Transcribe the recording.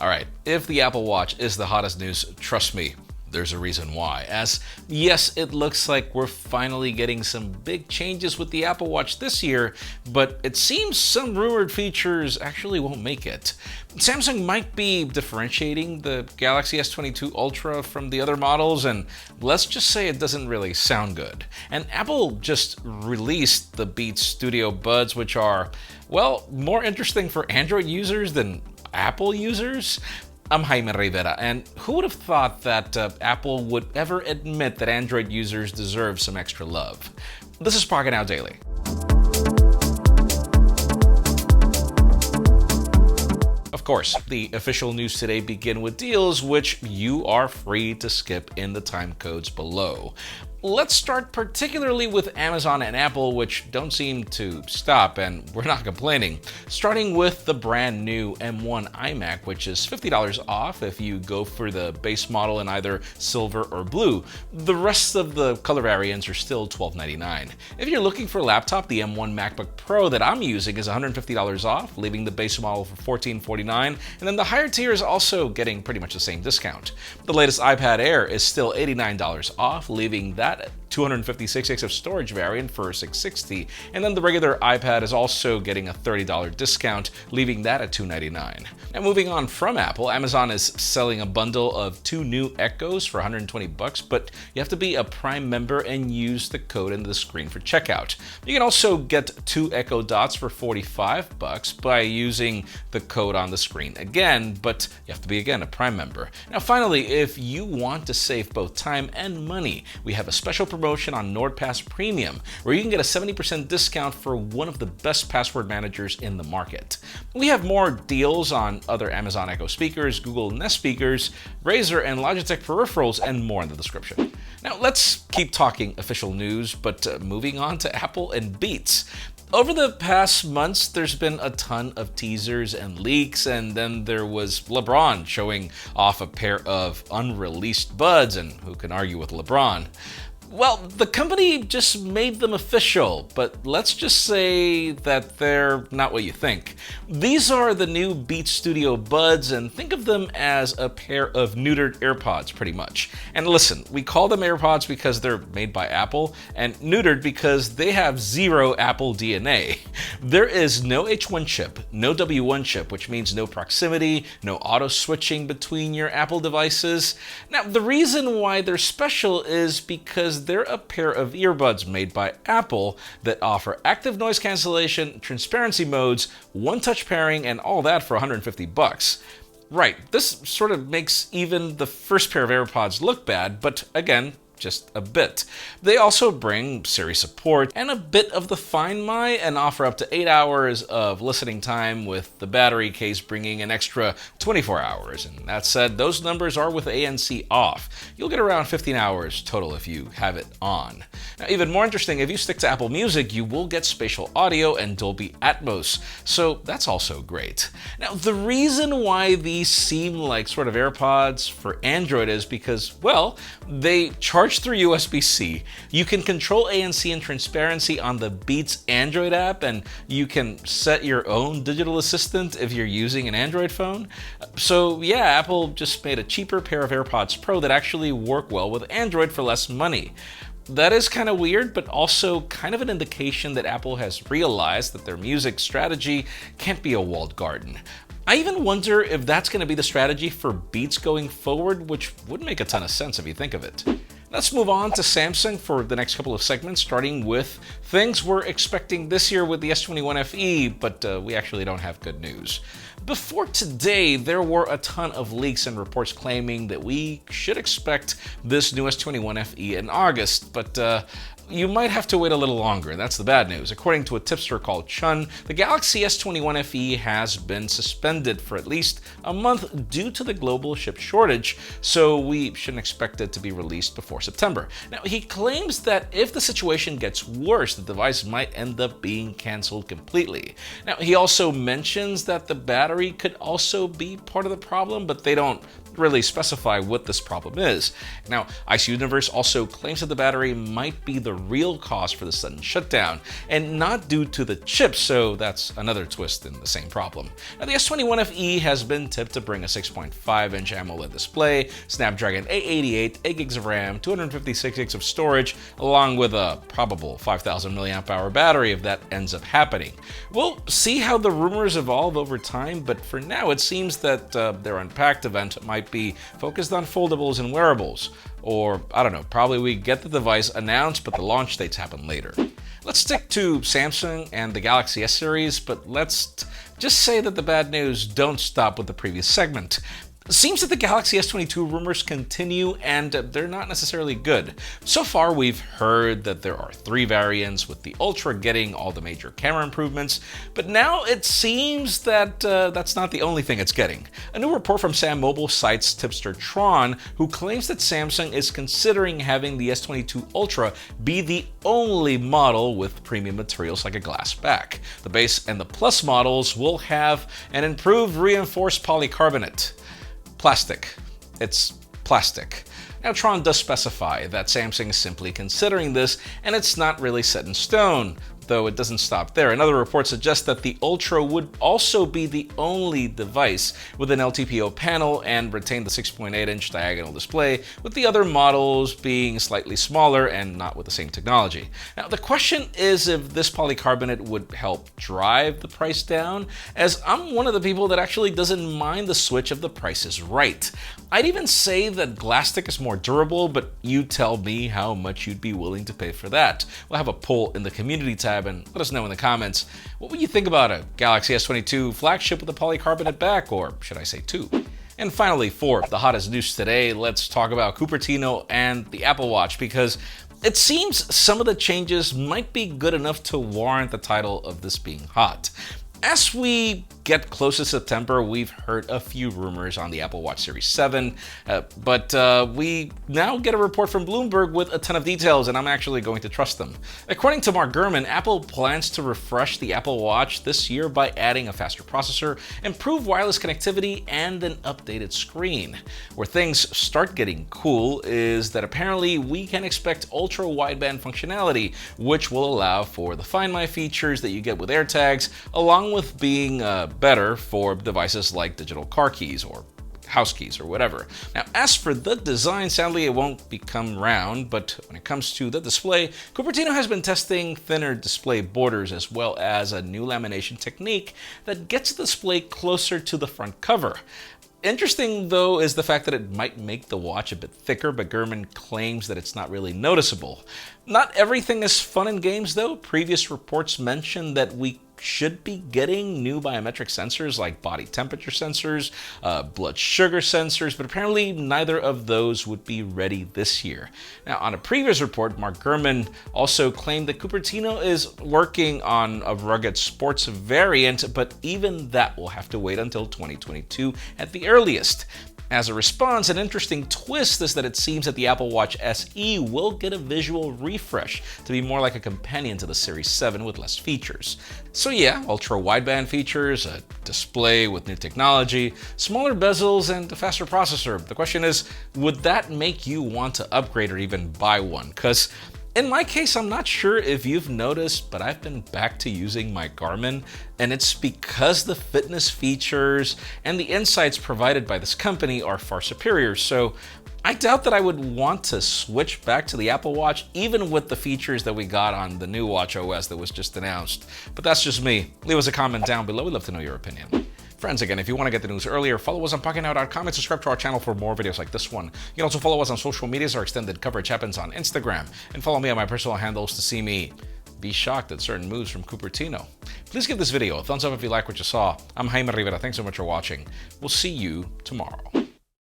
Alright, if the Apple Watch is the hottest news, trust me, there's a reason why. As yes, it looks like we're finally getting some big changes with the Apple Watch this year, but it seems some rumored features actually won't make it. Samsung might be differentiating the Galaxy S22 Ultra from the other models, and let's just say it doesn't really sound good. And Apple just released the Beats Studio Buds, which are, well, more interesting for Android users than Apple users. I'm Jaime Rivera, and who would have thought that Apple would ever admit that Android users deserve some extra love? This is Pocketnow Daily. Of course, the official news today begin with deals which you are free to skip in the time codes below. Let's start particularly with Amazon and Apple, which don't seem to stop, and we're not complaining. Starting with the brand new M1 iMac, which is $50 off if you go for the base model in either silver or blue. The rest of the color variants are still $12.99. If you're looking for a laptop, the M1 MacBook Pro that I'm using is $150 off, leaving the base model for $14.49, and then the higher tier is also getting pretty much the same discount. The latest iPad Air is still $89 off, leaving that 256 gigs of storage variant for $660, and then the regular iPad is also getting a $30 discount, leaving that at $299. Now moving on from Apple, Amazon is selling a bundle of 2 new Echoes for $120, but you have to be a Prime member and use the code in the screen for checkout. You can also get 2 Echo Dots for $45 by using the code on the screen again, but you have to be again a Prime member. Now finally, if you want to save both time and money, we have a special promotion on NordPass Premium, where you can get a 70% discount for one of the best password managers in the market. We have more deals on other Amazon Echo speakers, Google Nest speakers, Razer and Logitech peripherals, and more in the description. Now let's keep talking official news, but moving on to Apple and Beats. Over the past months, there's been a ton of teasers and leaks, and then there was LeBron showing off a pair of unreleased buds, and who can argue with LeBron? Well, the company just made them official, but let's just say that they're not what you think. These are the new Beats Studio Buds, and think of them as a pair of neutered AirPods, pretty much. And listen, we call them AirPods because they're made by Apple, and neutered because they have zero Apple DNA. There is no H1 chip, no W1 chip, which means no proximity, no auto switching between your Apple devices. Now, the reason why they're special is because they're a pair of earbuds made by Apple that offer active noise cancellation, transparency modes, one-touch pairing, and all that for $150. Right, this sort of makes even the first pair of AirPods look bad, but again, just a bit. They also bring Siri support and a bit of the Find My and offer up to 8 hours of listening time, with the battery case bringing an extra 24 hours. And that said, those numbers are with ANC off. You'll get around 15 hours total if you have it on. Now, even more interesting, if you stick to Apple Music, you will get spatial audio and Dolby Atmos, so that's also great. Now, the reason why these seem like sort of AirPods for Android is because, well, they charge through USB-C. You can control ANC and transparency on the Beats Android app, and you can set your own digital assistant if you're using an Android phone. So yeah, Apple just made a cheaper pair of AirPods Pro that actually work well with Android for less money. That is kind of weird, but also kind of an indication that Apple has realized that their music strategy can't be a walled garden. I even wonder if that's going to be the strategy for Beats going forward, which would make a ton of sense if you think of it. Let's move on to Samsung for the next couple of segments, starting with things we're expecting this year with the S21 FE, but we actually don't have good news. Before today, there were a ton of leaks and reports claiming that we should expect this new S21 FE in August, but you might have to wait a little longer. That's the bad news. According to a tipster called Chun, the Galaxy S21 FE has been suspended for at least a month due to the global chip shortage, so we shouldn't expect it to be released before September. Now, he claims that if the situation gets worse, the device might end up being canceled completely. Now, he also mentions that the battery could also be part of the problem, but they don't really specify what this problem is. Now, IC Universe also claims that the battery might be the the real cause for the sudden shutdown, and not due to the chip, so that's another twist in the same problem. Now, the S21 FE has been tipped to bring a 6.5-inch AMOLED display, Snapdragon 888, 8 gigs of RAM, 256 gigs of storage, along with a probable 5,000 mAh battery if that ends up happening. We'll see how the rumors evolve over time, but for now it seems that their Unpacked event might be focused on foldables and wearables. Or, I don't know, probably we get the device announced, but the launch dates happen later. Let's stick to Samsung and the Galaxy S series, but let's just say that the bad news don't stop with the previous segment. It seems that the Galaxy S22 rumors continue, and they're not necessarily good. So far, we've heard that there are 3 variants, with the Ultra getting all the major camera improvements, but now it seems that that's not the only thing it's getting. A new report from Sam Mobile cites tipster Tron, who claims that Samsung is considering having the S22 Ultra be the only model with premium materials like a glass back. The base and the Plus models will have an improved reinforced polycarbonate. Plastic. It's plastic. Now, Tron does specify that Samsung is simply considering this, and it's not really set in stone, though it doesn't stop there. Another report suggests that the Ultra would also be the only device with an LTPO panel and retain the 6.8-inch diagonal display, with the other models being slightly smaller and not with the same technology. Now, the question is if this polycarbonate would help drive the price down, as I'm one of the people that actually doesn't mind the switch if the price is right. I'd even say that Glastic is more durable, but you tell me how much you'd be willing to pay for that. We'll have a poll in the community tab and let us know in the comments. What would you think about a Galaxy S22 flagship with a polycarbonate back, or should I say 2? And finally, for the hottest news today, let's talk about Cupertino and the Apple Watch, because it seems some of the changes might be good enough to warrant the title of this being hot. As we get close to September, we've heard a few rumors on the Apple Watch Series 7, but we now get a report from Bloomberg with a ton of details, and I'm actually going to trust them. According to Mark Gurman, Apple plans to refresh the Apple Watch this year by adding a faster processor, improved wireless connectivity, and an updated screen. Where things start getting cool is that apparently we can expect ultra-wideband functionality, which will allow for the Find My features that you get with AirTags, along with being better for devices like digital car keys or house keys or whatever. Now, as for the design, sadly it won't become round, but when it comes to the display, Cupertino has been testing thinner display borders as well as a new lamination technique that gets the display closer to the front cover. Interesting, though, is the fact that it might make the watch a bit thicker, but Gurman claims that it's not really noticeable. Not everything is fun and games, though. Previous reports mentioned that we should be getting new biometric sensors like body temperature sensors, blood sugar sensors, but apparently neither of those would be ready this year. Now, on a previous report, Mark Gurman also claimed that Cupertino is working on a rugged sports variant, but even that will have to wait until 2022 at the earliest. As a response, an interesting twist is that it seems that the Apple Watch SE will get a visual refresh to be more like a companion to the Series 7 with less features. So yeah, ultra-wideband features, a display with new technology, smaller bezels, and a faster processor. The question is, would that make you want to upgrade or even buy one? Because in my case, I'm not sure if you've noticed, but I've been back to using my Garmin, and it's because the fitness features and the insights provided by this company are far superior. So I doubt that I would want to switch back to the Apple Watch, even with the features that we got on the new Watch OS that was just announced. But that's just me. Leave us a comment down below. We'd love to know your opinion. Friends, again, if you want to get the news earlier, follow us on Pocketnow.com and subscribe to our channel for more videos like this one. You can also follow us on social medias. Our extended coverage happens on Instagram. And follow me on my personal handles to see me be shocked at certain moves from Cupertino. Please give this video a thumbs up if you like what you saw. I'm Jaime Rivera. Thanks so much for watching. We'll see you tomorrow.